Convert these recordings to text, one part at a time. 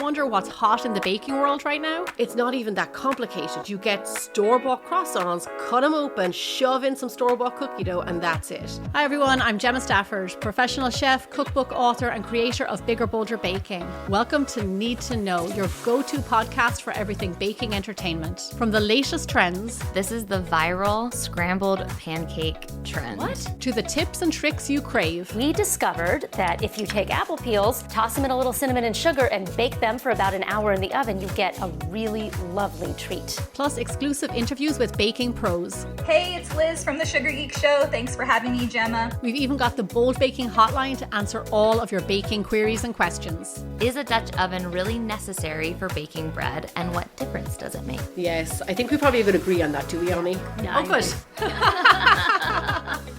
wonder what's hot in the baking world right now? It's not even that complicated. You get store-bought croissants, cut them open, shove in some store-bought cookie dough, and that's it. Hi everyone, I'm Gemma Stafford, professional chef, cookbook author, and creator of Bigger Bolder Baking. Welcome to Need to Know, your go-to podcast for everything baking entertainment. From the latest trends, this is the viral scrambled pancake trend. What? To the tips and tricks you crave. We discovered that if you take apple peels, toss them in a little cinnamon and sugar, and bake them for about an hour in the oven, you get a really lovely treat. Plus exclusive interviews with baking pros. Hey, it's Liz from the Sugar Geek Show. Thanks for having me, Gemma. We've even got the Bold Baking Hotline to answer all of your baking queries and questions. Is a Dutch oven really necessary for baking bread, and what difference does it make? Yes, I think we probably would agree on that, do we, Oni? Yeah, good.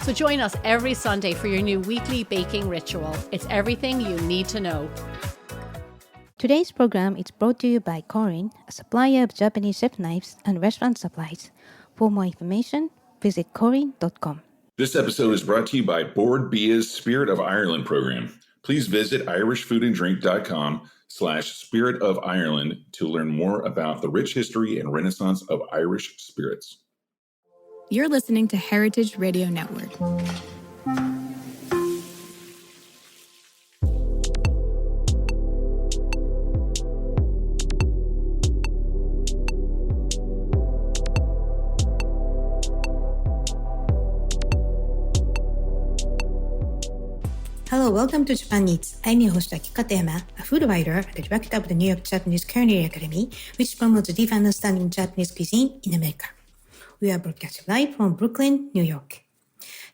So join us every Sunday for your new weekly baking ritual. It's everything you need to know. Today's program is brought to you by Korin, a supplier of Japanese chef knives and restaurant supplies. For more information, visit korin.com. This episode is brought to you by Board Bia's Spirit of Ireland program. Please visit irishfoodanddrink.com/Spirit of Ireland to learn more about the rich history and renaissance of Irish spirits. You're listening to Heritage Radio Network. Hello, welcome to Japan Eats. I'm your host, Aki Katayama, a food writer and the director of the New York Japanese Culinary Academy, which promotes deep understanding Japanese cuisine in America. We are broadcasting live from Brooklyn, New York.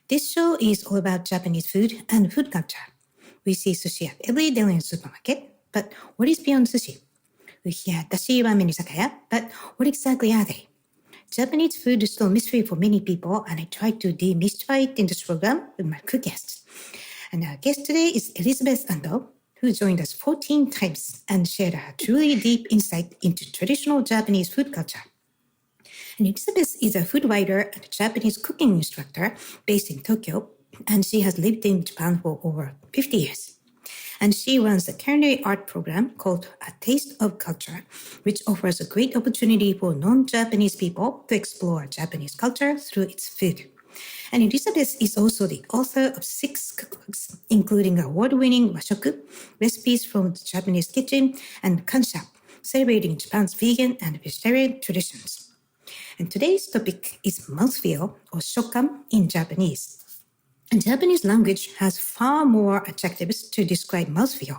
This show is all about Japanese food and food culture. We see sushi at every deli and supermarket, but what is beyond sushi? We hear dashi ramen izakaya, but what exactly are they? Japanese food is still a mystery for many people, and I try to demystify it in this program with my good guests. And our guest today is Elizabeth Ando, who joined us 14 times and shared a truly deep insight into traditional Japanese food culture. And Elizabeth is a food writer and a Japanese cooking instructor based in Tokyo, and she has lived in Japan for over 50 years. And she runs a culinary art program called A Taste of Culture, which offers a great opportunity for non-Japanese people to explore Japanese culture through its food. And Elizabeth is also the author of 6 cookbooks, including award-winning washoku, recipes from the Japanese kitchen, and kansha, celebrating Japan's vegan and vegetarian traditions. And today's topic is mouthfeel, or shokkan in Japanese. And Japanese language has far more adjectives to describe mouthfeel.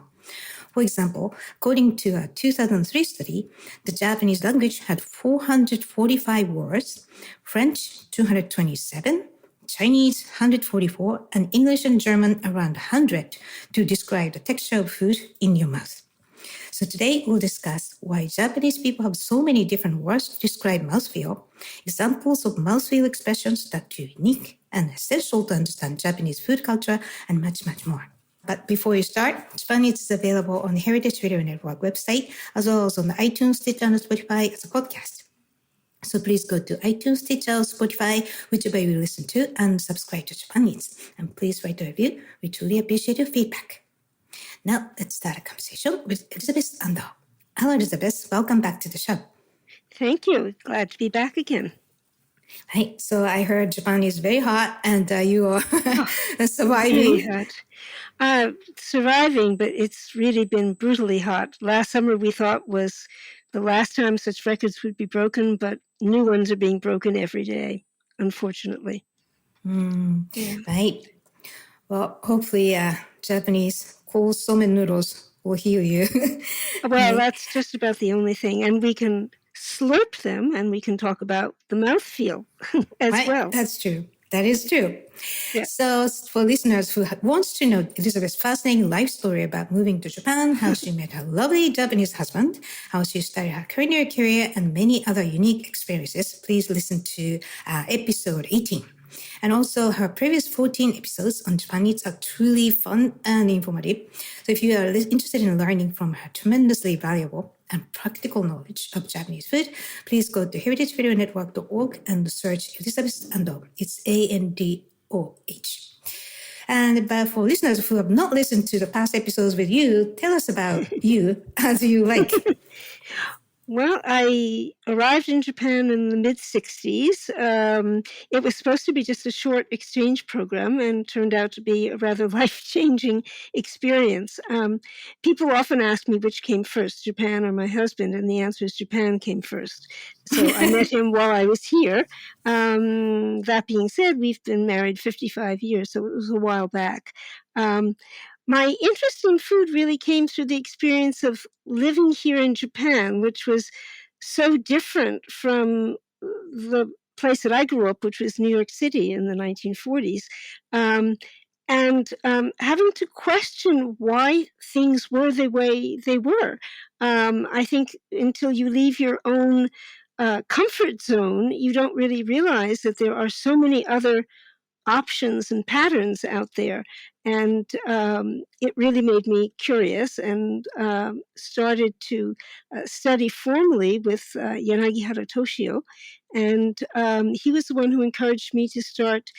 For example, according to a 2003 study, the Japanese language had 445 words, French 227, Chinese 144, and English and German around 100 to describe the texture of food in your mouth. So today we'll discuss why Japanese people have so many different words to describe mouthfeel, examples of mouthfeel expressions that are unique and essential to understand Japanese food culture, and much, much more. But before we start, Japan Eats is available on the Heritage Radio Network website, as well as on the iTunes, Stitcher, and Spotify as a podcast. So please go to iTunes, Stitcher, Spotify, whichever you listen to, and subscribe to Japan Eats. And please write a review. We truly appreciate your feedback. Now, let's start a conversation with Elizabeth Ando. Hello, Elizabeth. Welcome back to the show. Thank you. Glad to be back again. Hi. So I heard Japan is very hot, and you are surviving. Really hot. Surviving, but it's really been brutally hot. Last summer we thought was the last time such records would be broken, but new ones are being broken every day, unfortunately. Right. Well, hopefully Japanese cold somen noodles will heal you. Well, that's just about the only thing. And we can slurp them, and we can talk about the mouthfeel as well. That's true. That is true. Yeah. So for listeners who wants to know Elizabeth's fascinating life story about moving to Japan, how she met her lovely Japanese husband, how she started her culinary career, and many other unique experiences, please listen to episode 18. And also her previous 14 episodes on Japan Eats are truly fun and informative. So if you are interested in learning from her tremendously valuable and practical knowledge of Japanese food, please go to heritageradionetwork.org and search Elizabeth Ando. It's Andoh. But for listeners who have not listened to the past episodes with you, tell us about you as you like. Well, I arrived in Japan in the mid-60s. It was supposed to be just a short exchange program and turned out to be a rather life-changing experience. People often ask me which came first, Japan or my husband, and the answer is Japan came first. So I met him while I was here. That being said, we've been married 55 years, so it was a while back. My interest in food really came through the experience of living here in Japan, which was so different from the place that I grew up, which was New York City in the 1940s. Having to question why things were the way they were. I think until you leave your own comfort zone, you don't really realize that there are so many other options and patterns out there. And it really made me curious and started to study formally with Yanagihara Toshio. And he was the one who encouraged me to start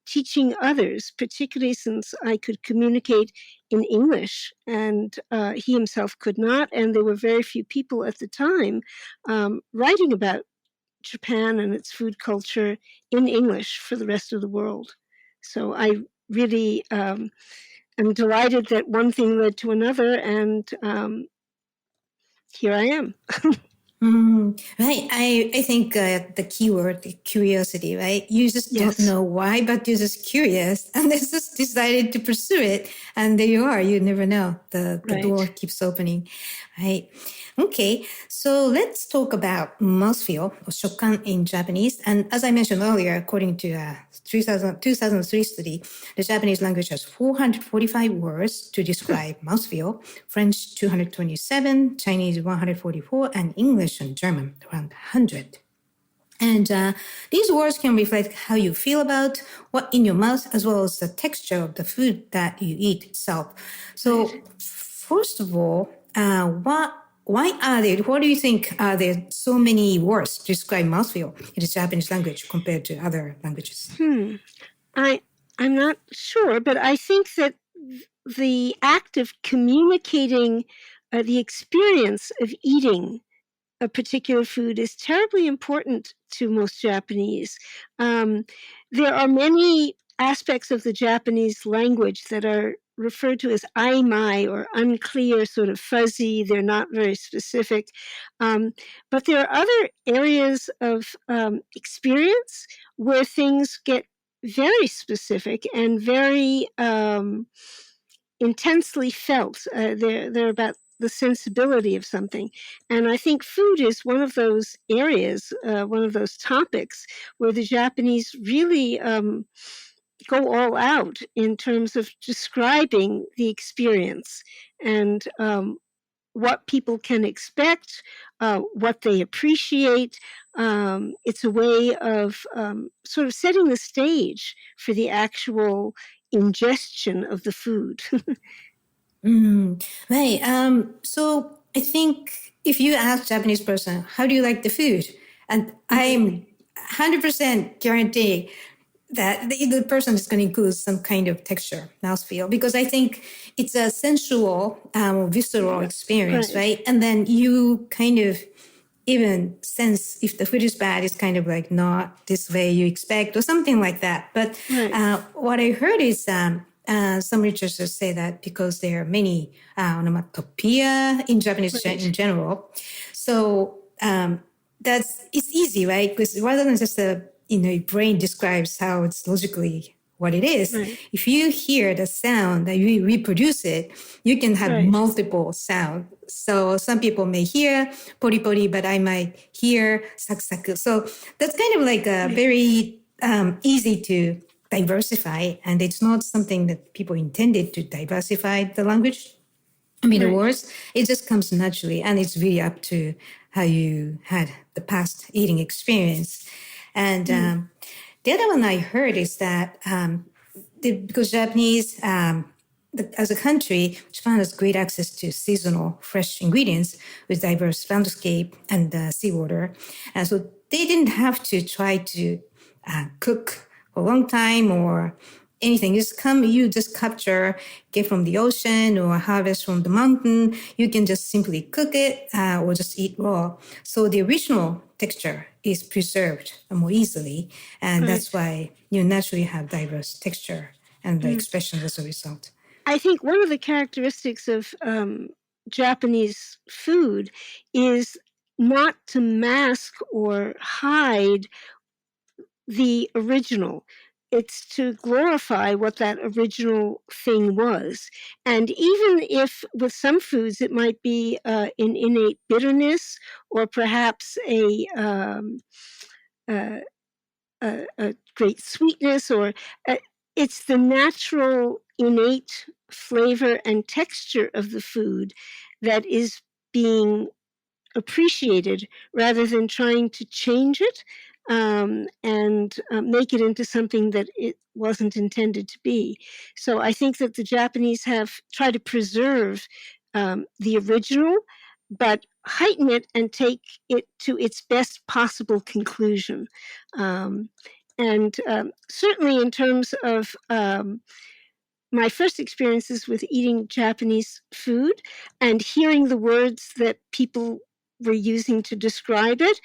teaching others, particularly since I could communicate in English and he himself could not. And there were very few people at the time writing about Japan and its food culture in English for the rest of the world. So I really am delighted that one thing led to another, and here I am. Right. I think the keyword, the curiosity, right? You just Yes. don't know why, but you're just curious and then just decided to pursue it. And there you are. You never know. The Right. door keeps opening. Right. Okay. So let's talk about mouthfeel or shokkan in Japanese. And as I mentioned earlier, according to a 2003 study, the Japanese language has 445 words to describe mouthfeel, French 227, Chinese 144, and English and German around 100. And these words can reflect how you feel about what in your mouth, as well as the texture of the food that you eat itself. So, first of all, why are there? What do you think are there so many words to describe mouthfeel in the Japanese language compared to other languages? I'm not sure, but I think that the act of communicating the experience of eating a particular food is terribly important to most Japanese. There are many aspects of the Japanese language that are referred to as aimai or unclear, sort of fuzzy. They're not very specific. But there are other areas of experience where things get very specific and very intensely felt. They're about the sensibility of something. And I think food is one of those areas, one of those topics where the Japanese really go all out in terms of describing the experience and what people can expect, what they appreciate. It's a way of sort of setting the stage for the actual ingestion of the food. Right. So I think if you ask Japanese person, how do you like the food? And I'm 100% guarantee that the person is going to include some kind of texture, mouthfeel, because I think it's a sensual, visceral experience, right? And then you kind of even sense if the food is bad, it's kind of like not this way you expect or something like that. But what I heard is some researchers say that because there are many onomatopoeia in Japanese in general, so it's easy, right? Because rather than just your brain describes how it's logically what it is. If you hear the sound that you reproduce it, you can have multiple sounds. So some people may hear pori pori, but I might hear sak sak. So that's kind of like a very easy to diversify, and it's not something that people intended to diversify the language. I mean, the words, it just comes naturally, and it's really up to how you had the past eating experience. And the other one I heard is that because Japanese, as a country, Japan has great access to seasonal fresh ingredients with diverse landscape and seawater. And so they didn't have to try to cook for a long time or anything. You just capture, get from the ocean or harvest from the mountain. You can just simply cook it or just eat raw. So the original texture is preserved more easily. And that's why you naturally have diverse texture and the expressions as a result. I think one of the characteristics of Japanese food is not to mask or hide the original. It's to glorify what that original thing was. And even if with some foods it might be an innate bitterness or perhaps a great sweetness, or it's the natural innate flavor and texture of the food that is being appreciated rather than trying to change it and make it into something that it wasn't intended to be. So I think that the Japanese have tried to preserve the original, but heighten it and take it to its best possible conclusion. And certainly in terms of my first experiences with eating Japanese food and hearing the words that people were using to describe it,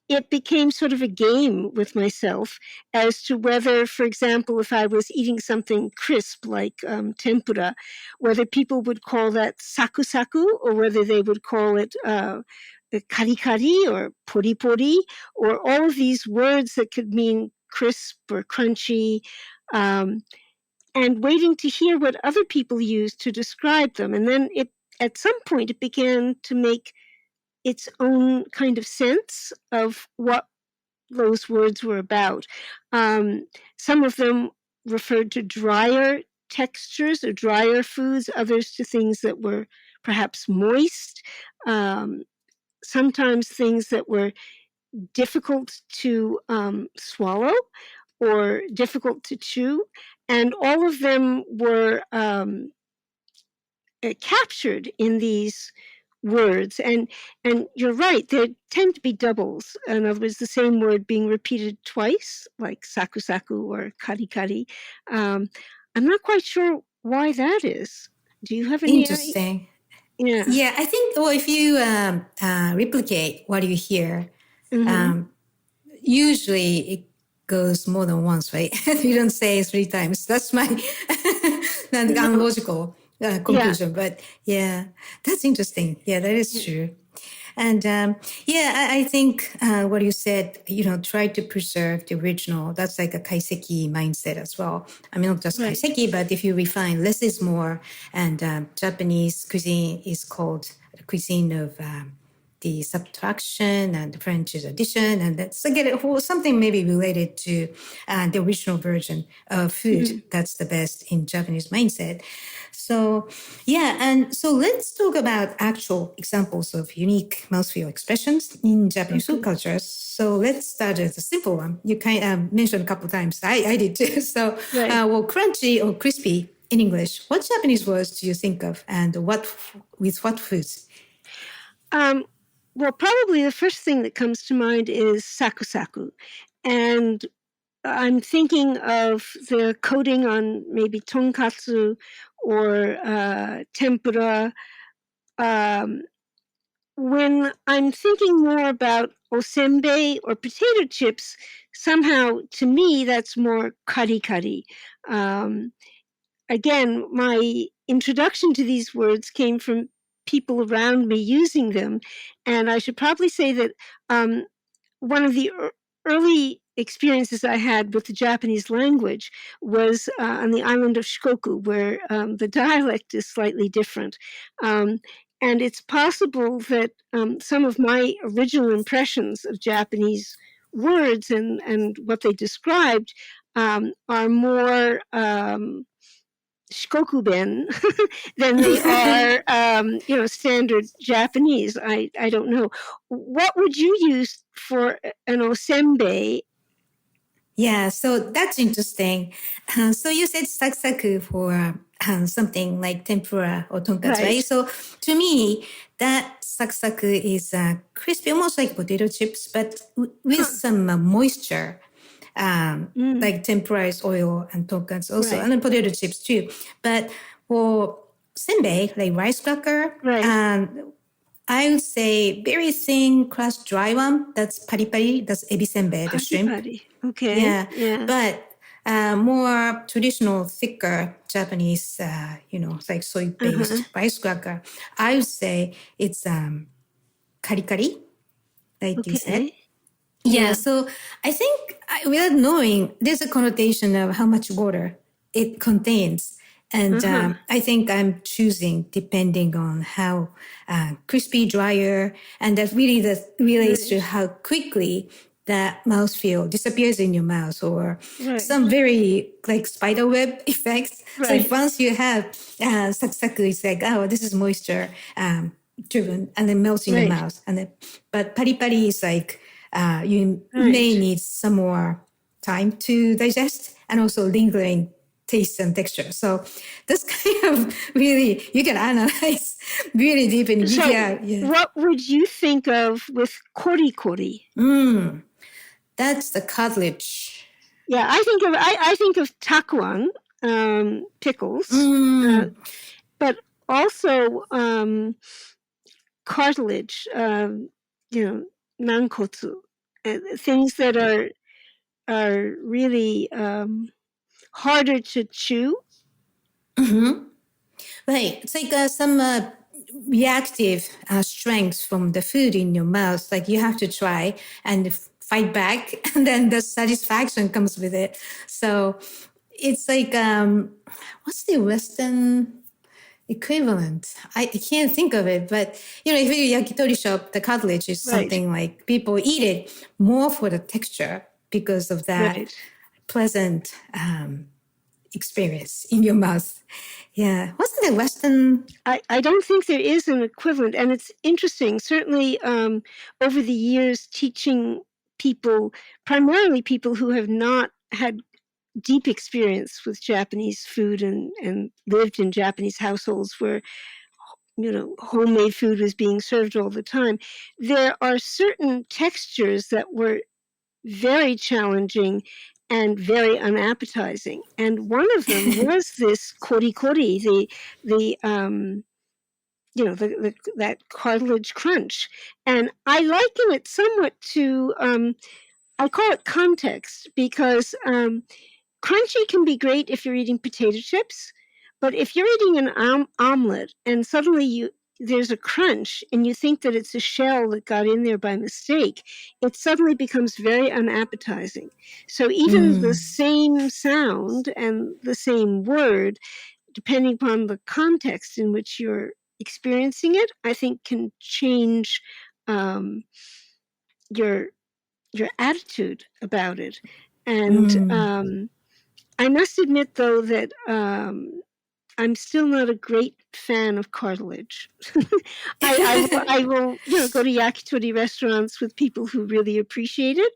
it became sort of a game with myself as to whether, for example, if I was eating something crisp like tempura, whether people would call that saku saku or whether they would call it kari kari or pori pori, or all of these words that could mean crisp or crunchy. And waiting to hear what other people used to describe them. And then at some point, it began to make its own kind of sense of what those words were about. Some of them referred to drier textures or drier foods, others to things that were perhaps moist, sometimes things that were difficult to swallow or difficult to chew. And all of them were captured in these words. And you're right, there tend to be doubles. In other words, the same word being repeated twice, like saku saku or kari kari. I'm not quite sure why that is. Do you have any Interesting. Yeah. Yeah, I think, well, if you replicate what you hear, usually it goes more than once, right? You don't say 3 times. That's my unlogical conclusion. But yeah, that's interesting. Yeah, that is true. And I think what you said, try to preserve the original. That's like a kaiseki mindset as well. I mean, not just kaiseki, but if you refine, less is more. And Japanese cuisine is called the cuisine of the subtraction, and the French is addition. And that's again something maybe related to the original version of food. That's the best in Japanese mindset. So, yeah, and so let's talk about actual examples of unique mouthfeel expressions in Japanese food cultures. So let's start with a simple one. You kind of mentioned a couple of times. I did too. So, well, crunchy or crispy in English. What Japanese words do you think of, and with what foods? Well, probably the first thing that comes to mind is saku saku. And I'm thinking of the coating on maybe tonkatsu or tempura. When I'm thinking more about osenbei or potato chips, somehow to me that's more kari kari. Again, my introduction to these words came from people around me using them. And I should probably say that one of the early experiences I had with the Japanese language was on the island of Shikoku, where the dialect is slightly different. And it's possible that some of my original impressions of Japanese words and what they described are more Shikoku-ben than they are, standard Japanese. I don't know. What would you use for an osenbei? Yeah, so that's interesting. So you said saku for something like tempura or tonkatsu, right? So to me, that saku is crispy, almost like potato chips, but with some moisture. like temperized oil and tonkatsu also, Right. and then potato chips too. But for senbei, like rice cracker, I would say very thin crust dry one. That's pari, that's ebi senbei, the shrimp. Pari. Okay. Yeah. But more traditional, thicker Japanese, like soy-based rice cracker. I would say it's kari, like you said. Yeah, so I think without knowing, there's a connotation of how much water it contains. And I think I'm choosing depending on how crispy, drier, and that really relates to how quickly that mouthfeel disappears in your mouth, or some very like spider web effects. So if once you have saku, it's like, oh, this is moisture driven, and then melts in your mouth. And then, but pari is like, you may need some more time to digest, and also lingering taste and texture. So this kind of really, you can analyze really deep in So what would you think of with kori? That's the cartilage. Yeah, I think of takuan, pickles, but also cartilage, nankotsu, things that are really harder to chew. Right. It's like some reactive strength from the food in your mouth. Like you have to try and fight back, and then the satisfaction comes with it. So it's like, what's the Western equivalent? I can't think of it, but if you yakitori shop, the cartilage is something like people eat it more for the texture because of that pleasant experience in your mouth. Yeah. What's the Western? I don't think there is an equivalent. And it's interesting, certainly over the years, teaching people, primarily people who have not had deep experience with Japanese food and lived in Japanese households where, homemade food was being served all the time. There are certain textures that were very challenging and very unappetizing. And one of them was this kori, that cartilage crunch. And I liken it somewhat to, I call it context, because crunchy can be great if you're eating potato chips, but if you're eating an omelet and suddenly there's a crunch and you think that it's a shell that got in there by mistake, it suddenly becomes very unappetizing. So even the same sound and the same word, depending upon the context in which you're experiencing it, I think can change your attitude about it. And I must admit, though, that I'm still not a great fan of cartilage. I will go to yakitori restaurants with people who really appreciate it,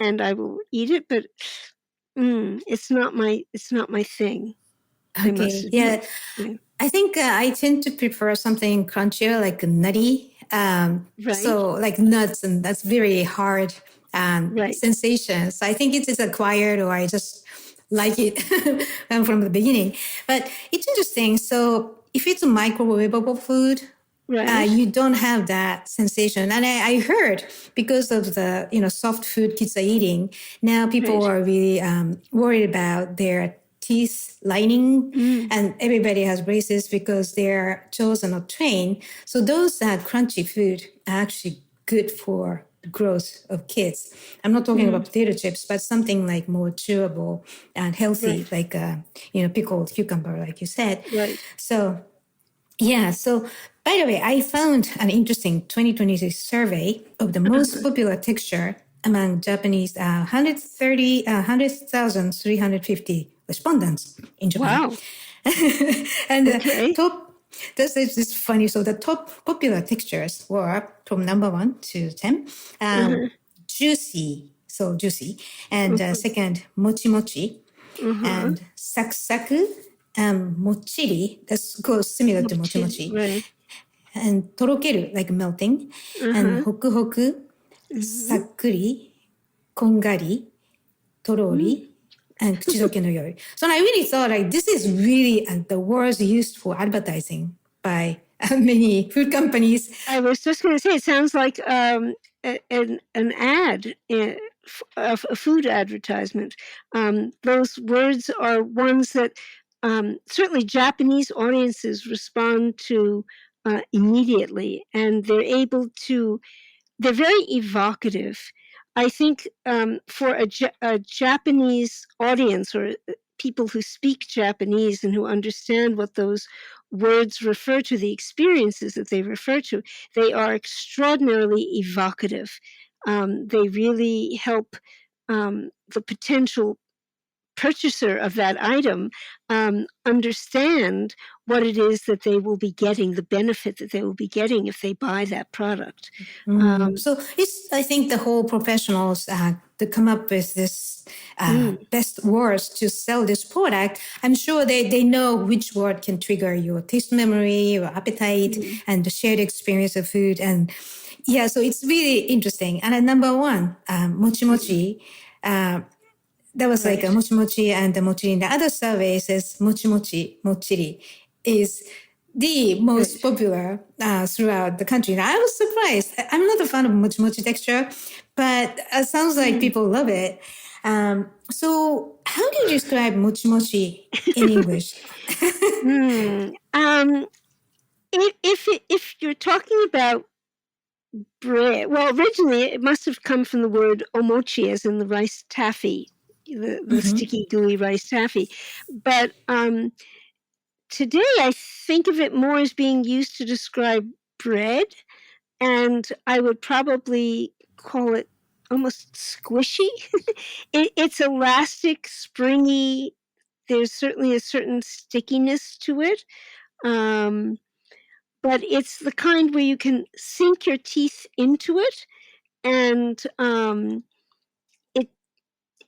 and I will eat it, but it's not my thing. Okay, yeah. I think I tend to prefer something crunchier, like nutty. So like nuts, and that's very hard sensation. So I think it is acquired, or I just like it from the beginning. But it's interesting. So if it's a microwavable food, you don't have that sensation. And I heard because of the soft food kids are eating, now people are really worried about their teeth lining, and everybody has braces because their jaws are not trained. So those crunchy food are actually good for the growth of kids. I'm not talking about potato chips, but something like more chewable and healthy, like pickled cucumber, like you said. So yeah. So by the way, I found an interesting 2023 survey of the most popular texture among Japanese 100,350 respondents in Japan. Wow. And this is funny. So the top popular textures were from number 1 to 10. Juicy, so juicy. And second, mochi, and saku, mochiri, that goes similar to mochi. And torokeru, like melting. And hoku, sakkuri, kongari, torori, and kuchidoke no yori. So I really thought like this is really the words used for advertising by many food companies. I was just going to say, it sounds like an ad, a food advertisement. Those words are ones that certainly Japanese audiences respond to immediately, and they're very evocative. I think for a Japanese audience or people who speak Japanese and who understand what those words refer to, the experiences that they refer to, they are extraordinarily evocative. They really help the potential purchaser of that item understand what it is that they will be getting, the benefit that they will be getting if they buy that product. So it's, I think, the whole professionals to come up with this best words to sell this product. I'm sure they know which word can trigger your taste memory or appetite and the shared experience of food. And yeah, so it's really interesting. And number one, mochi mochi. That was like a mochi mochi and the mochi. In the other survey says mochi mochi, mochiri is the most popular throughout the country. And I was surprised. I'm not a fan of mochi mochi texture, but it sounds like people love it. So how do you describe mochi mochi in English? If you're talking about bread, well, originally it must have come from the word omochi, as in the rice taffy, the sticky, gooey rice taffy. But today I think of it more as being used to describe bread, and I would probably call it almost squishy. It's elastic, springy. There's certainly a certain stickiness to it. But it's the kind where you can sink your teeth into it, and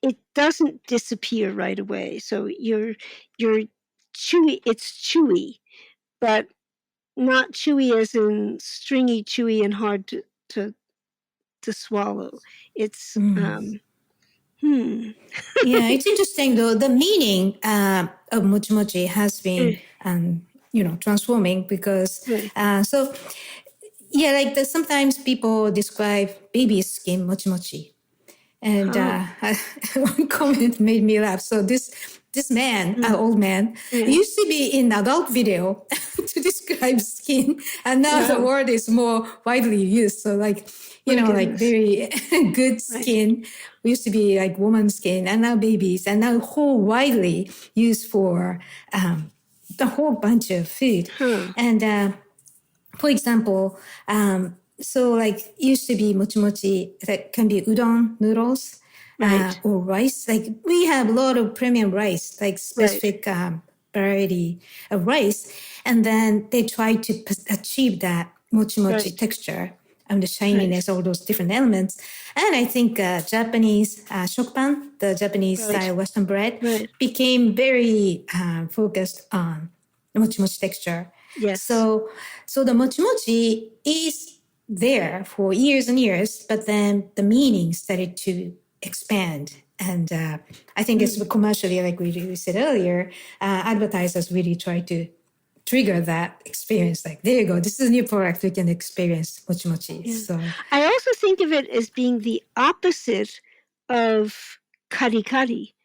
it doesn't disappear right away. So you're chewy. It's chewy, but not chewy as in stringy, chewy, and hard to swallow. It's Yeah, it's interesting though. The meaning of mochi mochi has been transforming because so yeah, like sometimes people describe baby skin mochi mochi, and one comment made me laugh. So this man, an old man, used to be in adult video to describe skin, and now the word is more widely used. So like like very good skin used to be like woman's skin, and now babies, and now whole widely used for the whole bunch of food. And for example, so like used to be mochi mochi that can be udon noodles or rice. Like we have a lot of premium rice, like specific variety of rice, and then they try to achieve that mochi mochi texture and the shininess, all those different elements. And I think Japanese shokkan, the Japanese style Western bread, became very focused on the mochi mochi texture. Yes. So the mochi mochi is there for years and years, but then the meaning started to expand. And I think it's commercially, like we said earlier, advertisers really try to trigger that experience. Like, there you go. This is a new product. We can experience mochi mochi. Yeah. So I also think of it as being the opposite of kari kari.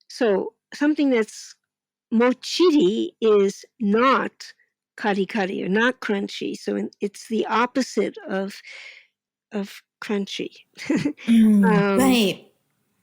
So something that's mochiri is not kari kari or not crunchy. So it's the opposite of crunchy. right.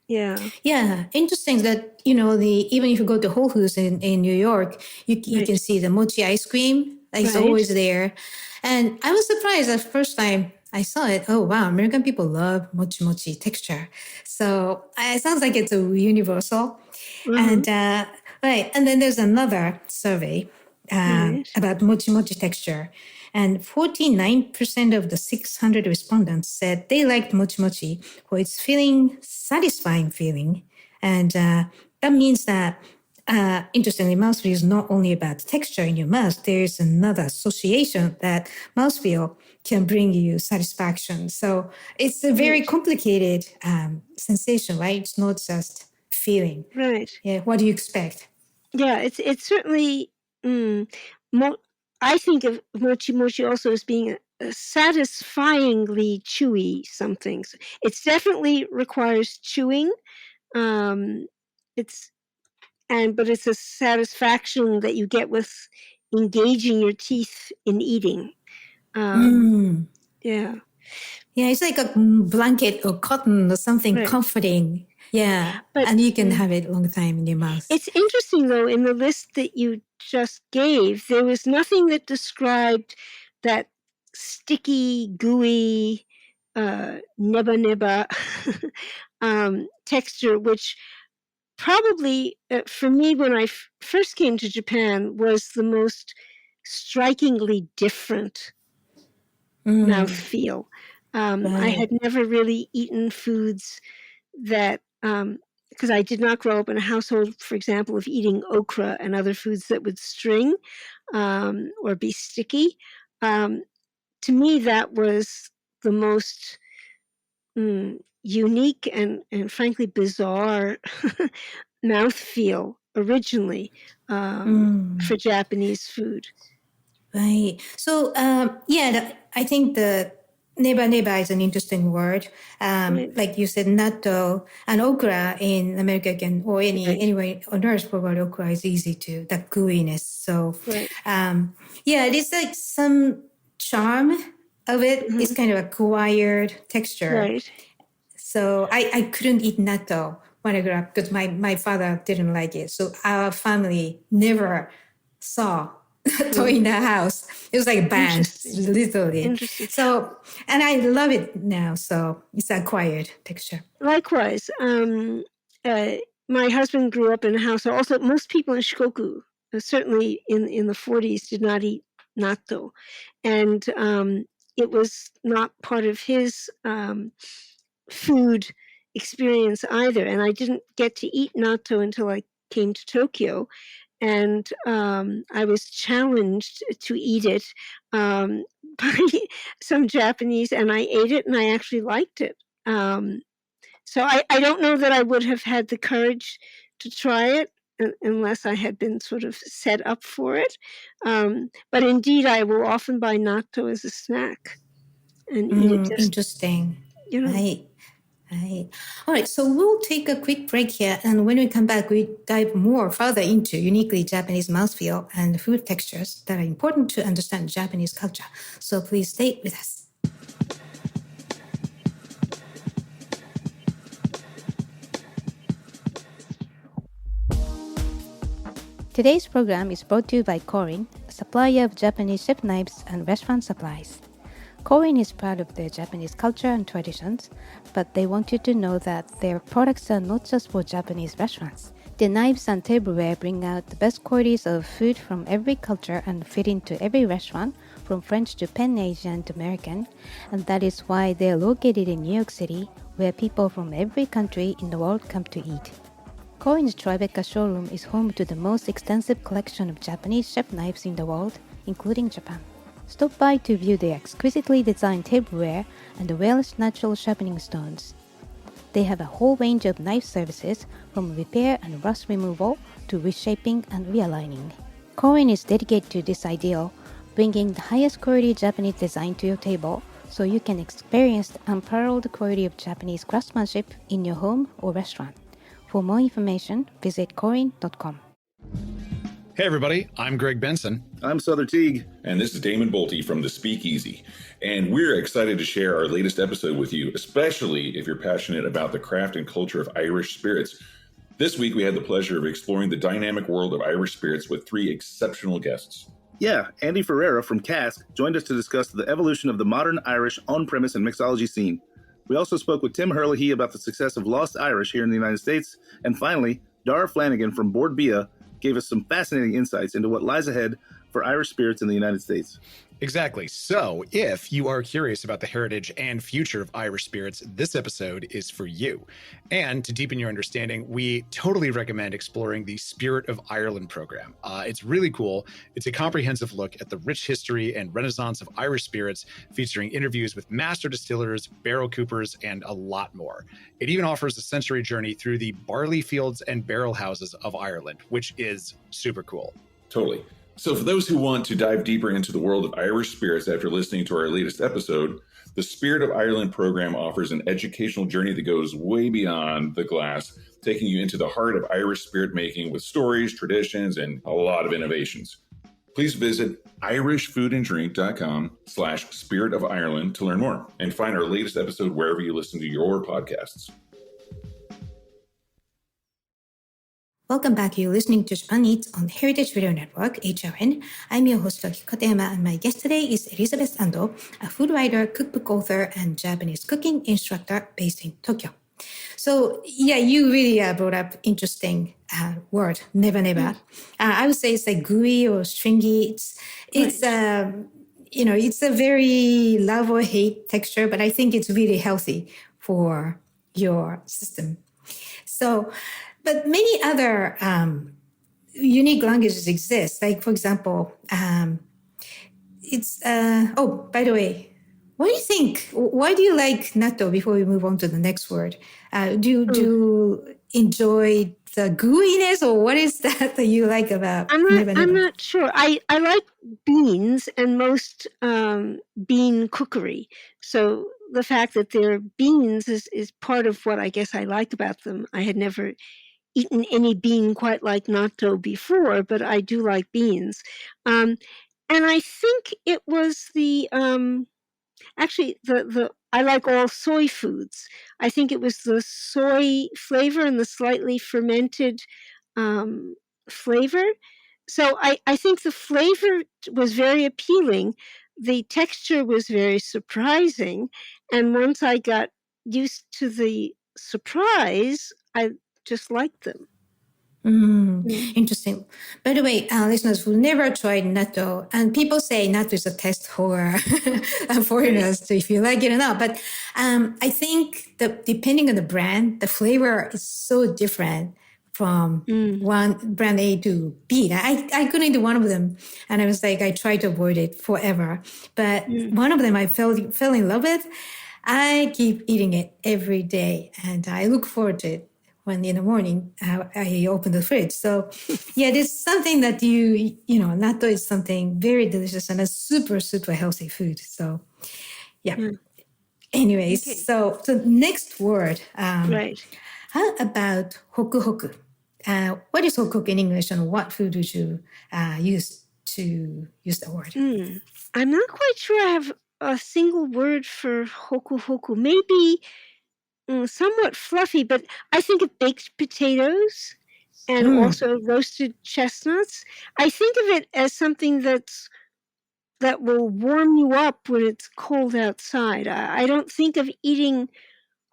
Yeah. Interesting that even if you go to Whole Foods in New York, you can see the mochi ice cream. Like, it's always there. And I was surprised the first time I saw it. Oh wow, American people love mochi mochi texture. So it sounds like it's a universal. And and then there's another survey about mochi mochi texture. And 49% of the 600 respondents said they liked mochi mochi for its satisfying feeling. And that means that, interestingly, mouthfeel is not only about texture in your mouth. There's another association that mouthfeel can bring you satisfaction. So it's a very complicated sensation, right? It's not just feeling. Right. Yeah. What do you expect? Yeah, it's certainly. I think of mochi also as being a satisfyingly chewy something. So it definitely requires chewing. But it's a satisfaction that you get with engaging your teeth in eating. Yeah. Yeah, it's like a blanket or cotton or something Right. comforting. Yeah, But and you can have it a long time in your mouth. it's interesting, though, in the list that you just gave, there was nothing that described that sticky, gooey, neba texture, which probably, for me, when I first came to Japan, was the most strikingly different mouthfeel. I had never really eaten foods that, because I did not grow up in a household, for example, of eating okra and other foods that would string or be sticky. To me, that was the most unique and frankly bizarre mouthfeel originally for Japanese food. Right. So, I think the neba is an interesting word. Like you said, natto and okra in America or anywhere on earth, probably okra is easy to, that gooiness. So, it is like some charm of it. It's kind of acquired texture. Right. So I couldn't eat natto when I grew up because my father didn't like it. So our family never saw natto in the house. It was like banned, literally. Interesting. So, and I love it now. So it's acquired texture. Likewise, my husband grew up in a house. Also, most people in Shikoku, certainly in the 40s, did not eat natto, and it was not part of his food experience either. And I didn't get to eat natto until I came to Tokyo, and I was challenged to eat it by some Japanese, and I ate it, and I actually liked it. So I don't know that I would have had the courage to try it unless I had been sort of set up for it. But indeed, I will often buy natto as a snack and eat it. Interesting. Right. All right, so we'll take a quick break here, and when we come back, we dive more further into uniquely Japanese mouthfeel and food textures that are important to understand Japanese culture. So please stay with us. Today's program is brought to you by Korin, a supplier of Japanese chef knives and restaurant supplies. Korin is proud of their Japanese culture and traditions, but they want you to know that their products are not just for Japanese restaurants. Their knives and tableware bring out the best qualities of food from every culture and fit into every restaurant, from French to Pan-Asian to American, and that is why they are located in New York City, where people from every country in the world come to eat. Korin's Tribeca showroom is home to the most extensive collection of Japanese chef knives in the world, including Japan. Stop by to view their exquisitely designed tableware and the Welsh natural sharpening stones. They have a whole range of knife services, from repair and rust removal to reshaping and realigning. Korin is dedicated to this ideal, bringing the highest quality Japanese design to your table, so you can experience the unparalleled quality of Japanese craftsmanship in your home or restaurant. For more information, visit korin.com. Hey everybody, I'm Greg Benson. I'm Souther Teague. And this is Damon Bolte from The Speakeasy. And we're excited to share our latest episode with you, especially if you're passionate about the craft and culture of Irish spirits. This week, we had the pleasure of exploring the dynamic world of Irish spirits with three exceptional guests. Yeah, Andy Ferreira from Cask joined us to discuss the evolution of the modern Irish on-premise and mixology scene. We also spoke with Tim Herlihy about the success of Lost Irish here in the United States. And finally, Dara Flanagan from Board Bia gave us some fascinating insights into what lies ahead for Irish spirits in the United States. Exactly. So, if you are curious about the heritage and future of Irish spirits, this episode is for you. And to deepen your understanding, we totally recommend exploring the Spirit of Ireland program. It's really cool. It's a comprehensive look at the rich history and renaissance of Irish spirits, featuring interviews with master distillers, barrel coopers, and a lot more. It even offers a sensory journey through the barley fields and barrel houses of Ireland, which is super cool. Totally. So for those who want to dive deeper into the world of Irish spirits after listening to our latest episode, the Spirit of Ireland program offers an educational journey that goes way beyond the glass, taking you into the heart of Irish spirit making with stories, traditions, and a lot of innovations. Please visit irishfoodanddrink.com/Spirit of Ireland to learn more and find our latest episode wherever you listen to your podcasts. Welcome back. You're listening to Japan Eats on Heritage Radio Network, HRN. I'm your host, Toki Katayama, and my guest today is Elizabeth Ando, a food writer, cookbook author, and Japanese cooking instructor based in Tokyo. So, yeah, you really brought up interesting word, never, never. I would say it's like gooey or stringy. It's it's a very love or hate texture, but I think it's really healthy for your system. So, but many other unique languages exist. Like, for example, by the way, what do you think? Why do you like natto before we move on to the next word? Do you enjoy the gooiness, or what is that you like about I'm not sure. I like beans and most bean cookery. So the fact that they're beans is part of what I guess I like about them. I had never eaten any bean quite like natto before, but I do like beans. And I think it was the I like all soy foods. I think it was the soy flavor and the slightly fermented flavor. So I think the flavor was very appealing. The texture was very surprising. And once I got used to the surprise, I just liked them. Interesting. By the way, listeners who never tried natto, and people say natto is a test for foreigners, if you like it or not. But I think that depending on the brand, the flavor is so different from one brand A to B. I couldn't do one of them, and I was like, I tried to avoid it forever. But one of them I fell in love with. I keep eating it every day, and I look forward to it. When in the morning I open the fridge. So yeah, there's something that natto is something very delicious and a super, super healthy food. So yeah. Anyways, okay. So next word. Right. How about hoku hoku? What is hoku hoku in English, and what food would you use to use the word? I'm not quite sure I have a single word for hoku hoku. Maybe somewhat fluffy, but I think of baked potatoes and also roasted chestnuts. I think of it as something that will warm you up when it's cold outside. I don't think of eating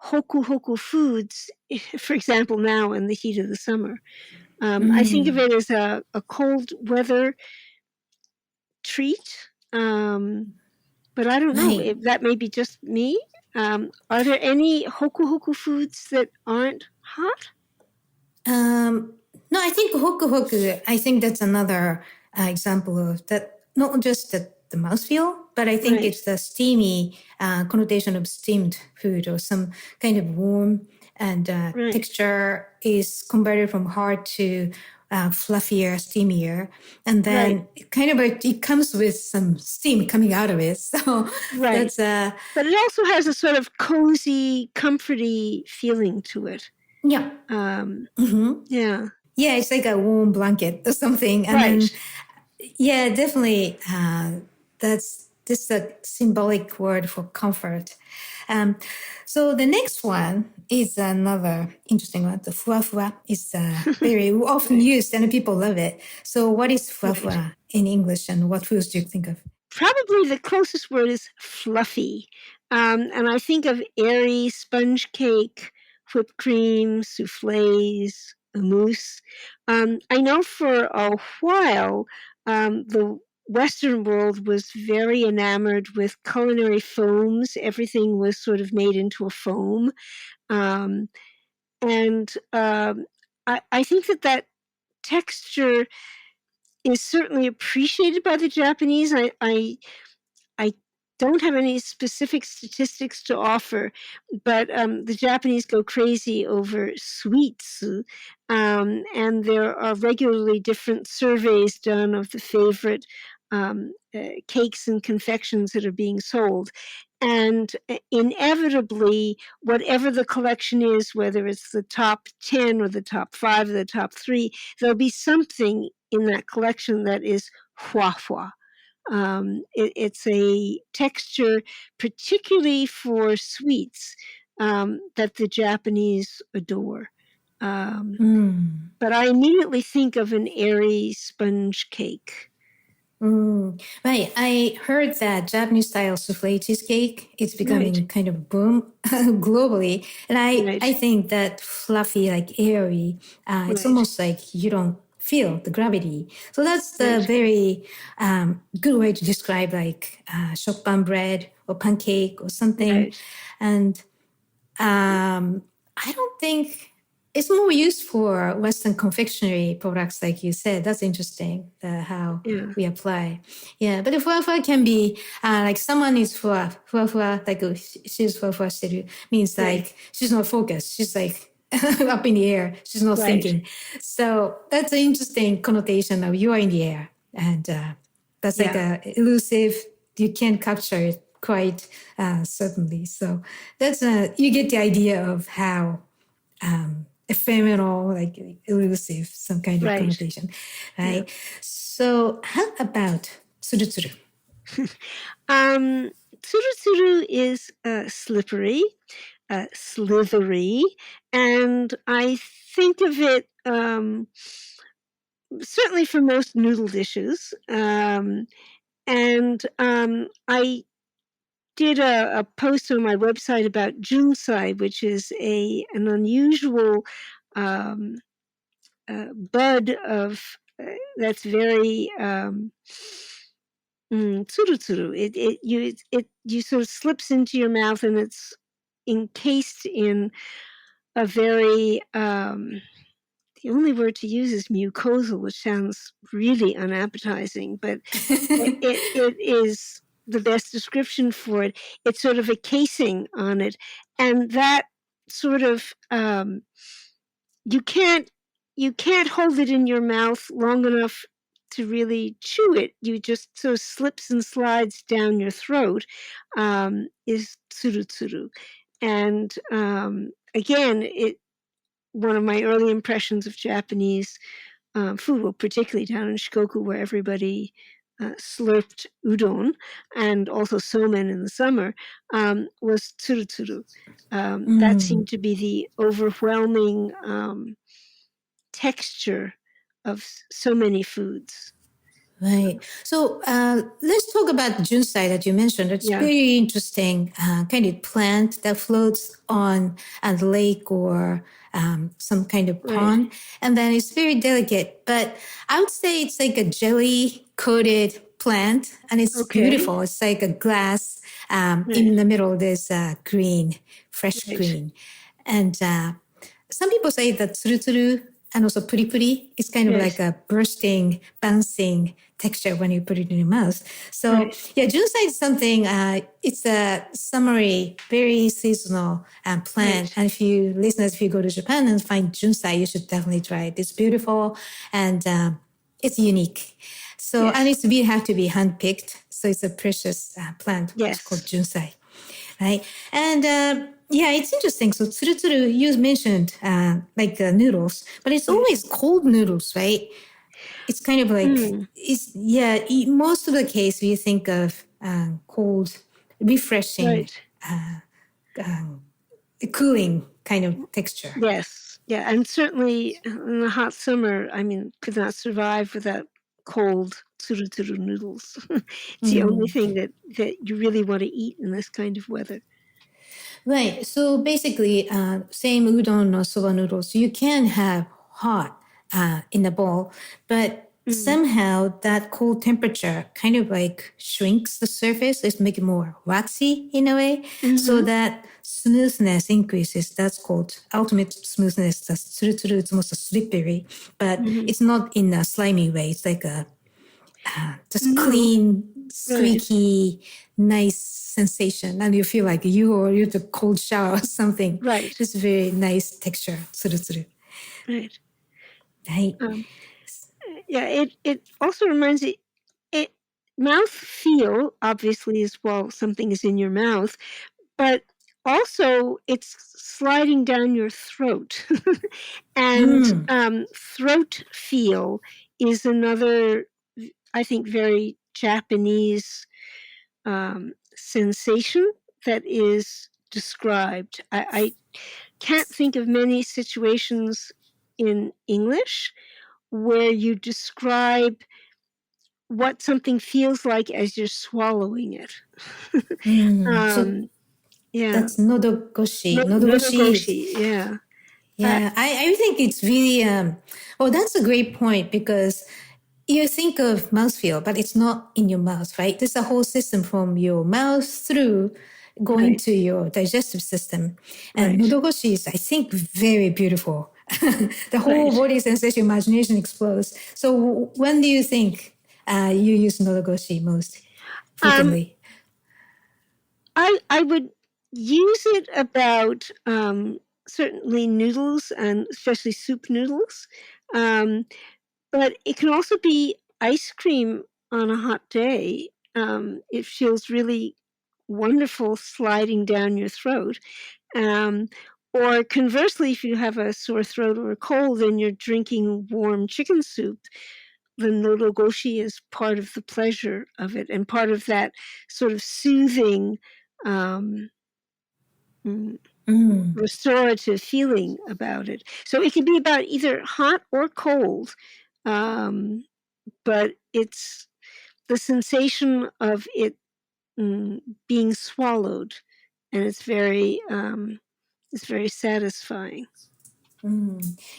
hoku hoku foods, for example, now in the heat of the summer. I think of it as a cold weather treat. But I don't know. If that may be just me. Are there any hoku hoku foods that aren't hot? No, I think hoku hoku, I think that's another example of that, not just the mouthfeel, but I think it's the steamy connotation of steamed food, or some kind of warm and texture is converted from hard to fluffier, steamier. And then it comes with some steam coming out of it. So that's but it also has a sort of cozy, comforty feeling to it. Yeah. Yeah. Yeah, it's like a warm blanket or something. And then, yeah, definitely that's just a symbolic word for comfort. So the next one is another interesting one. The fuwa is very often used and people love it. So what is fuwa in English, and what foods do you think of? Probably the closest word is fluffy. And I think of airy sponge cake, whipped cream, souffles, a mousse. I know for a while the Western world was very enamored with culinary foams. Everything was sort of made into a foam. I think that texture is certainly appreciated by the Japanese. I don't have any specific statistics to offer, but the Japanese go crazy over sweets. And there are regularly different surveys done of the favorite cakes and confections that are being sold. And inevitably, whatever the collection is, whether it's the top 10 or the top 5 or the top 3, there'll be something in that collection that is hua hua. It's a texture, particularly for sweets, that the Japanese adore. But I immediately think of an airy sponge cake. Right. I heard that Japanese style souffle cheesecake is becoming kind of boom globally. And I think that fluffy, like airy, it's almost like you don't feel the gravity. So that's the very good way to describe like shokkan bread or pancake or something. And I don't think it's more used for Western confectionery products, like you said. That's interesting, how we apply. Yeah, but the fua can be like someone is fua, like she's fua shiru, means like she's not focused. She's like up in the air. She's not thinking. So that's an interesting connotation of you are in the air. And that's like a elusive, you can't capture it quite certainly. So that's you get the idea of how ephemeral, like elusive, some kind of connotation, right? So how about tsuru-tsuru? Tsuru-tsuru is slippery, slithery, and I think of it certainly for most noodle dishes. I did a post on my website about junsai, which is an unusual bud of that's very tsuru-tsuru. It sort of slips into your mouth, and it's encased in a very the only word to use is mucosal, which sounds really unappetizing, but it is the best description for it. It's sort of a casing on it, and that sort of you can't hold it in your mouth long enough to really chew it. You just sort of slips and slides down your throat. Is tsuru-tsuru, and again, one of my early impressions of Japanese food, well, particularly down in Shikoku, where everybody slurped udon and also somen in the summer, was tsuru-tsuru. That seemed to be the overwhelming texture of so many foods. Right. So let's talk about junsai that you mentioned. It's very interesting kind of plant that floats on a lake or some kind of pond. And then it's very delicate. But I would say it's like a jelly-coated plant. And it's beautiful. It's like a glass. In the middle, there's green, fresh green. And some people say that tsuru-tsuru and also puri-puri is kind of like a bursting, bouncing texture when you put it in your mouth. So junsai is something, it's a summery, very seasonal plant. And if you go to Japan and find junsai, you should definitely try it. It's beautiful and it's unique. So, and it's have to be hand-picked. So it's a precious plant. It's called junsai, right? And it's interesting. So tsuru-tsuru, you mentioned like noodles, but it's always cold noodles, right? It's kind of like, most of the case we think of cold, refreshing, cooling kind of texture. Yes. Yeah. And certainly in the hot summer, I mean, could not survive without cold tsuru-tsuru noodles. It's the only thing that you really want to eat in this kind of weather. Right. So basically, same udon or soba noodles, you can have hot in the bowl, but somehow that cold temperature kind of like shrinks the surface. It's making it more waxy in a way. So that smoothness increases. That's called ultimate smoothness. That's tsuru-tsuru. It's almost a slippery, but it's not in a slimy way. It's like a just clean, squeaky, nice sensation. And you feel like you're the cold shower or something. Right. It's very nice texture. Tsuru-tsuru. Right. Right. Yeah, it also reminds it mouth feel obviously is while something is in your mouth, but also it's sliding down your throat. And throat feel is another, I think, very Japanese sensation that is described. I can't think of many situations in English where you describe what something feels like as you're swallowing it. So Yeah. that's nodogoshi. Nodogoshi, yeah. Yeah, I think it's really, that's a great point because you think of mouthfeel, but it's not in your mouth, right? There's a whole system from your mouth through going to your digestive system. And nodogoshi is, I think, very beautiful. The whole body sensation, imagination explodes. So when do you think you use nodogoshi most frequently? I would use it about certainly noodles and especially soup noodles. But it can also be ice cream on a hot day. It feels really wonderful sliding down your throat. Or conversely, if you have a sore throat or a cold and you're drinking warm chicken soup, the nodogoshi is part of the pleasure of it and part of that sort of soothing, restorative feeling about it. So it can be about either hot or cold, but it's the sensation of it being swallowed, and it's very satisfying.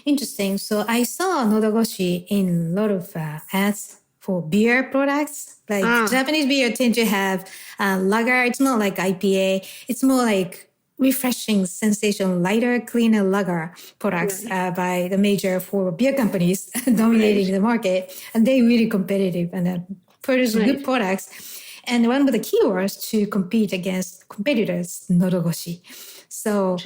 Interesting. So I saw nodogoshi in a lot of ads for beer products. Like Japanese beer tend to have lager. It's not like IPA. It's more like refreshing sensation, lighter, cleaner lager products by the major four beer companies dominating the market. And they're really competitive and produce good products. And one of the keywords to compete against competitors, nodogoshi. So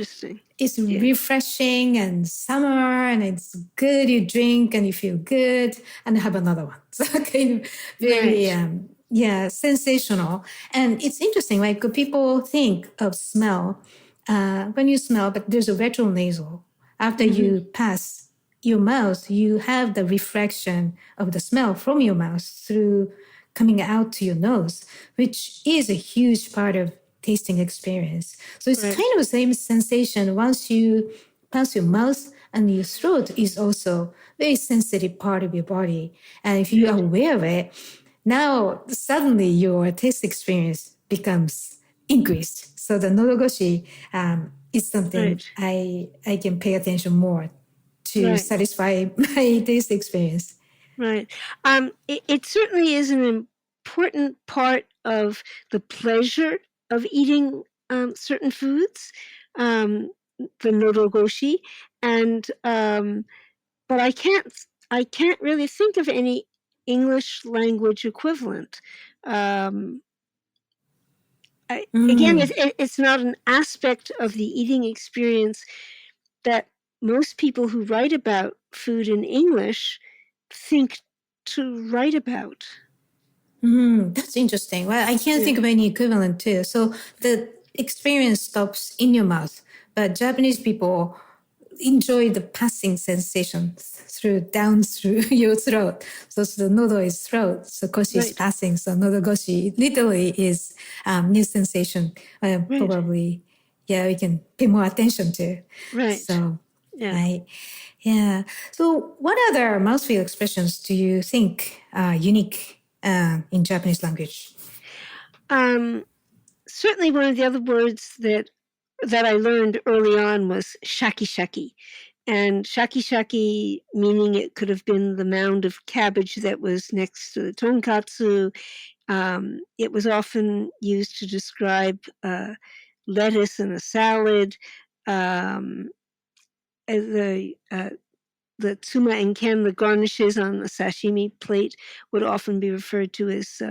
it's refreshing and summer and it's good. You drink and you feel good and have another one. So kind of very, sensational. And it's interesting, like people think of smell when you smell, but there's a retronasal. After you pass your mouth, you have the reflection of the smell from your mouth through coming out to your nose, which is a huge part of tasting experience. So it's kind of the same sensation once you pass your mouth, and your throat is also very sensitive part of your body. And if you are aware of it, now suddenly your taste experience becomes increased. So the nodogoshi is something I can pay attention more to satisfy my taste experience. Right. It certainly is an important part of the pleasure of eating certain foods, the nodogoshi, and but I can't really think of any English language equivalent. Again, it's not an aspect of the eating experience that most people who write about food in English think to write about. That's interesting. Well, I can't think of any equivalent too. So the experience stops in your mouth, but Japanese people enjoy the passing sensation down through your throat. So the nodo is throat, so koshi is passing. So nodogoshi literally is new sensation. Probably, we can pay more attention to. Right. So, yeah. So what other mouthfeel expressions do you think are unique in Japanese language? Certainly one of the other words that I learned early on was shaki shaki. and shaki, meaning it could have been the mound of cabbage that was next to the tonkatsu. It was often used to describe lettuce in a salad. The tsuma and ken, the garnishes on the sashimi plate, would often be referred to as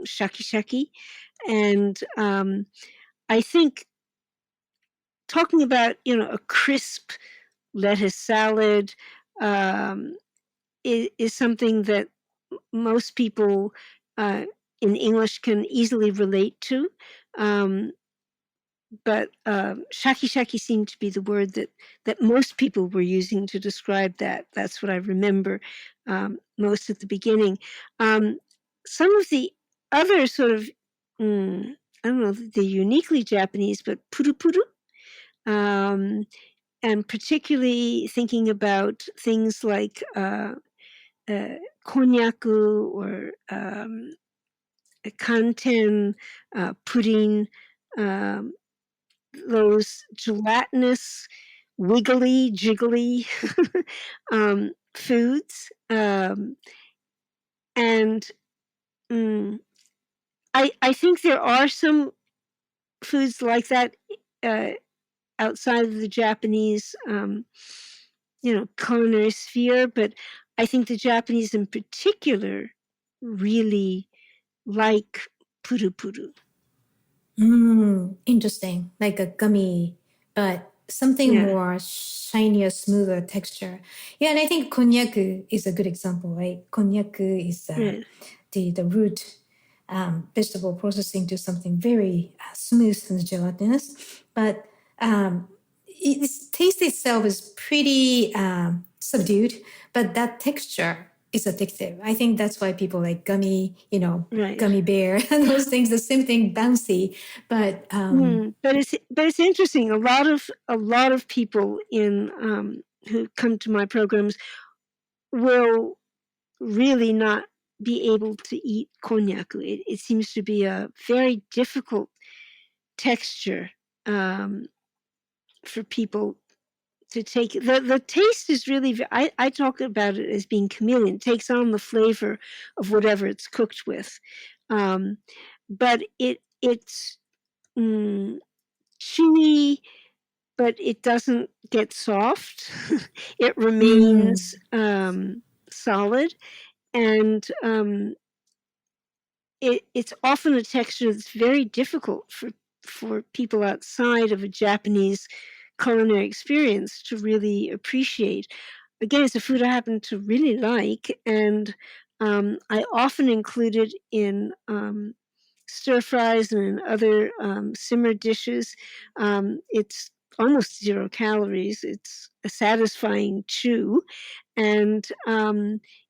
shaki. And I think talking about, a crisp lettuce salad is something that most people in English can easily relate to. But shaki seemed to be the word that most people were using to describe that. That's what I remember most at the beginning. Some of the other sort of, I don't know, they're uniquely Japanese, but puru, and particularly thinking about things like konyaku or kanten, pudding, those gelatinous, wiggly, jiggly foods. And I think there are some foods like that outside of the Japanese, culinary sphere, but I think the Japanese in particular really like puru. Interesting. Like a gummy, but something more shinier, smoother texture. Yeah, and I think konjac is a good example, right? Konjac is the root vegetable processing to something very smooth and gelatinous, but its taste itself is pretty subdued, but that texture is addictive. I think that's why people like gummy, gummy bear and those things. The same thing, bouncy, but it's interesting. A lot of people who come to my programs will really not be able to eat konjac. It seems to be a very difficult texture for people to take. The taste is really, I talk about it as being chameleon. It takes on the flavor of whatever it's cooked with. But it's chewy, but it doesn't get soft. It remains solid. And it's often a texture that's very difficult for people outside of a Japanese culinary experience to really appreciate. Again, it's a food I happen to really like, and I often include it in stir fries and in other simmer dishes. It's almost 0 calories. It's a satisfying chew, and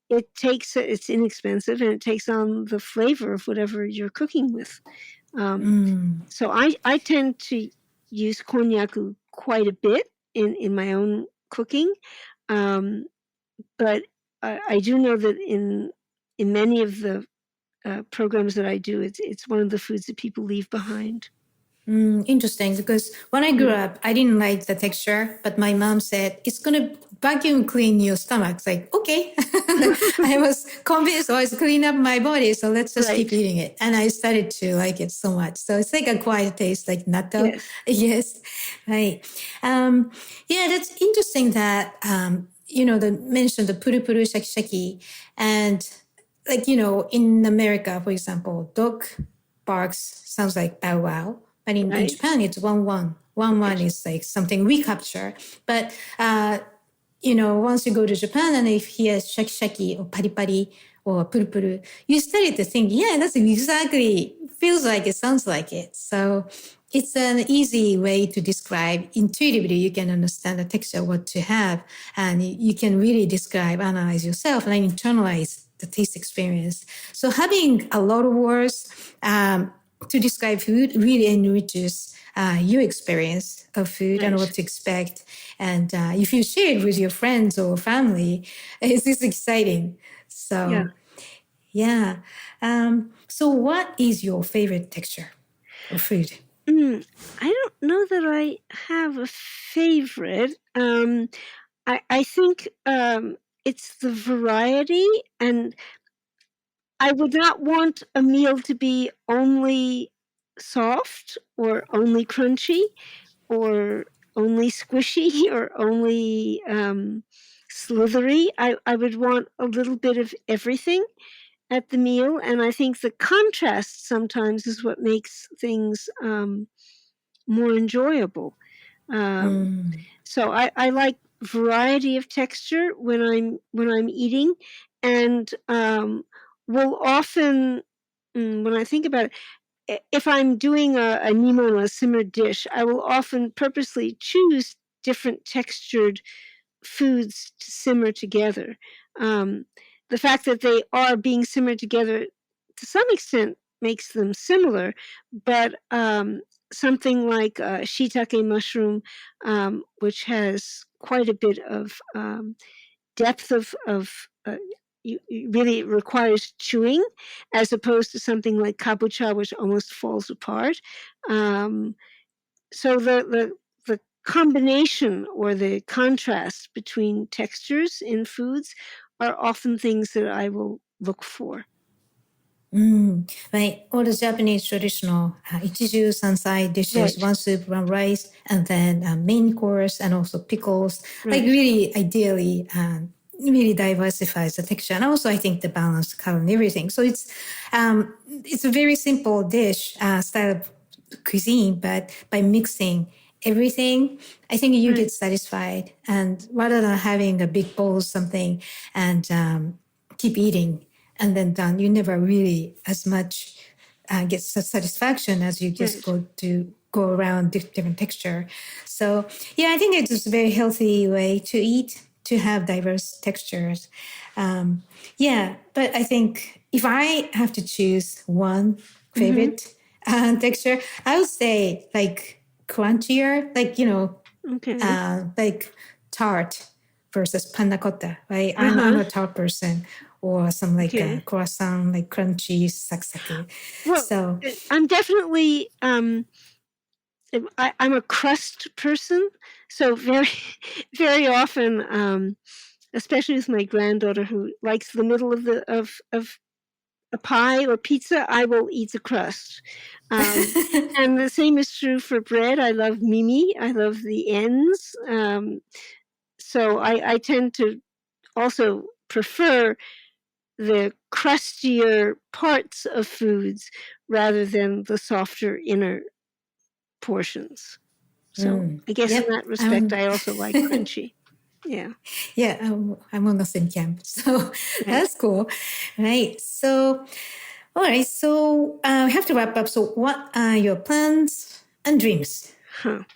it's inexpensive, and it takes on the flavor of whatever you're cooking with. So I tend to use konjac quite a bit in my own cooking, but I do know that in many of the programs that I do, it's one of the foods that people leave behind. Interesting, because when I grew up, I didn't like the texture, but my mom said, it's going to vacuum clean your stomach. It's like, okay. I was convinced, it's clean up my body, so let's just keep eating it. And I started to like it so much. So it's like a quiet taste, like natto. Yes. Right. Yeah, that's interesting that, mentioned the puru shaki. And like, in America, for example, dog barks sounds like bow wow. But in Japan, it's 1-1. 1-1 is like something we capture. But, once you go to Japan and if you hear shaki or pari or puru, you started to think, yeah, that's exactly, feels like it, sounds like it. So it's an easy way to describe. Intuitively, you can understand the texture, what to have, and you can really describe, analyze yourself, and internalize the taste experience. So having a lot of words to describe food really enriches your experience of food and what to expect. And if you share it with your friends or family, it's exciting. So, yeah. So what is your favorite texture of food? I don't know that I have a favorite. I think it's the variety, and I would not want a meal to be only soft or only crunchy or only squishy or only slithery. I would want a little bit of everything at the meal, and I think the contrast sometimes is what makes things more enjoyable. So I like variety of texture when I'm eating, and will often, when I think about it, if I'm doing a nimo in a simmered dish, I will often purposely choose different textured foods to simmer together. The fact that they are being simmered together to some extent makes them similar, but something like shiitake mushroom, which has quite a bit of depth of really requires chewing, as opposed to something like kabocha, which almost falls apart. So the combination or the contrast between textures in foods are often things that I will look for. Right. All the Japanese traditional ichiju sansai dishes, Right. one soup, one rice, and then main course and also pickles. Right. Like really ideally really diversifies the texture. And also I think the balanced color and everything. So it's a very simple dish, style of cuisine, but by mixing everything, I think you get satisfied. And rather than having a big bowl of something and keep eating, and then done, you never really as much get satisfaction as you just go around different texture. So yeah, I think it's a very healthy way to eat, to have diverse textures. Yeah, but I think if I have to choose one favorite texture, I would say like crunchier, like, like tart versus panna cotta, right? I'm a tart person, or some like croissant, like crunchy, saksake. Well, So I'm definitely I'm a crust person, so very very often, especially with my granddaughter who likes the middle of a pie or pizza, I will eat the crust. And the same is true for bread. I love mimi. I love the ends. So I tend to also prefer the crustier parts of foods rather than the softer inner portions. So I guess in that respect, I also like crunchy. Yeah. Yeah, I'm on the same camp. So that's cool. Right. So, all right. So we have to wrap up. So what are your plans and dreams? Well,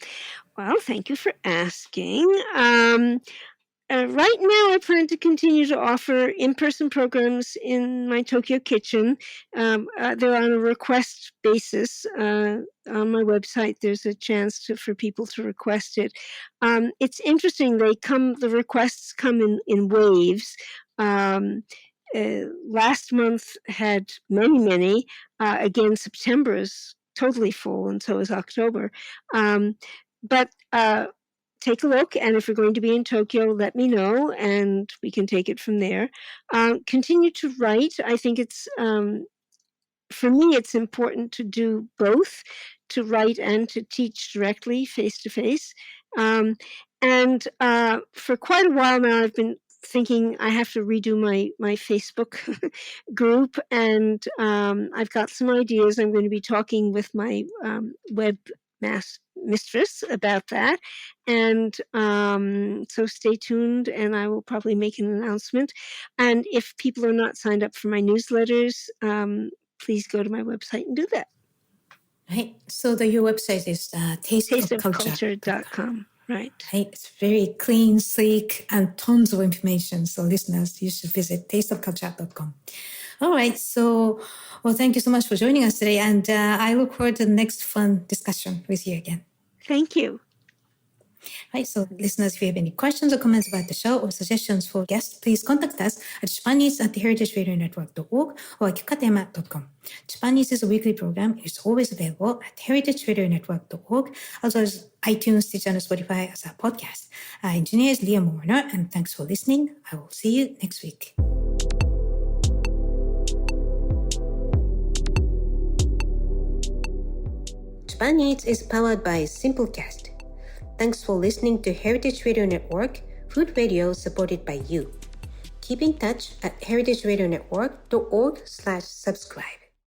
thank you for asking. Right now, I plan to continue to offer in-person programs in my Tokyo kitchen. They're on a request basis. On my website, there's a chance for people to request it. It's interesting. The requests come in waves. Last month had many. Again, September is totally full, and so is October. But take a look, and if you're going to be in Tokyo, let me know, and we can take it from there. Continue to write. I think it's, for me, it's important to do both, to write and to teach directly, face-to-face. And for quite a while now, I've been thinking I have to redo my Facebook group, and I've got some ideas. I'm going to be talking with my web mistress about that, and so stay tuned, and I will probably make an announcement. And if people are not signed up for my newsletters, please go to my website and do that. Right. So your website is tasteofculture.com. Right. Right. It's very clean, sleek, and tons of information. So listeners, you should visit tasteofculture.com. All right. So, well, thank you so much for joining us today. And I look forward to the next fun discussion with you again. Thank you. Right, so listeners, if you have any questions or comments about the show or suggestions for guests, please contact us at japanease@heritageradionetwork.org or at kikatema.com. Japanease is a weekly program. It's always available at heritageradionetwork.org, as well as iTunes, Stitcher, and Spotify as our podcast. Our engineer is Liam Warner, and thanks for listening. I will see you next week. Japanease is powered by Simplecast. Thanks for listening to Heritage Radio Network, food radio supported by you. Keep in touch at heritageradionetwork.org/subscribe.